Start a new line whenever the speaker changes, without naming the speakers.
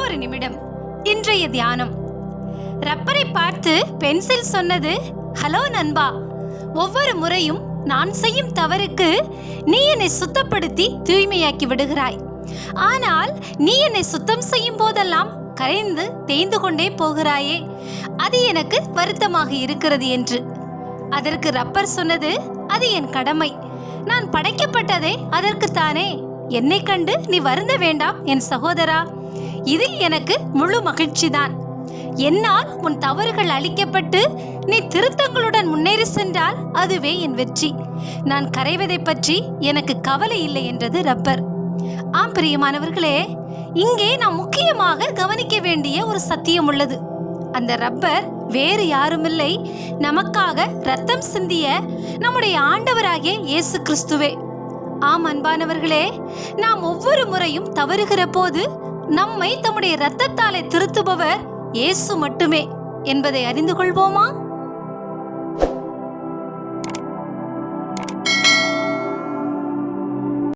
ஒரு நிமிடம். இன்றைய தியானம். ரப்பரை பார்த்து பென்சில் சொன்னது, ஹலோ நண்பா, ஒவ்வொரு முறையும் நான் செய்யும் தவறுக்கு நீ என்னை சுத்தப்படுத்தி தூய்மையாக்கி விடுகிறாய். ஆனால் நீ என்னை சுத்தம் செய்யும் போதெல்லாம் கரைந்து தேய்ந்து கொண்டே போகிறாயே, அது எனக்கு வருத்தமாக இருக்கிறது என்று. அதற்கு ரப்பர் சொன்னது, அது என் கடமை. நான் படைக்கப்பட்டதே அதற்குத்தானே. என்னை கண்டு நீ வருந்த வேண்டாம் என் சகோதரா. இதில் எனக்கு முழு மகிழ்ச்சிதான். என்னால் உன் தவறுகள் அழிக்கப்பட்டு நீ திருத்தங்களுடன் முன்னேறி சென்றால் அதுவே என் வெற்றி. நான் கரைவதை பற்றி எனக்கு கவலை இல்லை என்றது ரப்பர். ஆம் பிரியமானவர்களே, இங்கே நாம் முக்கியமாக கவனிக்க வேண்டிய ஒரு சத்தியம் உள்ளது. அந்த ரப்பர் வேறு யாருமில்லை, நமக்காக இரத்தம் சிந்திய நம்முடைய ஆண்டவராகிய இயேசு கிறிஸ்துவே. ஆம் அன்பானவர்களே, நாம் ஒவ்வொரு முறையும் தவறுகிற போது நம்மை தம்முடைய இரத்தத்தாலே திருத்துபவர் இயேசு மட்டுமே என்பதை அறிந்து கொள்வோமா?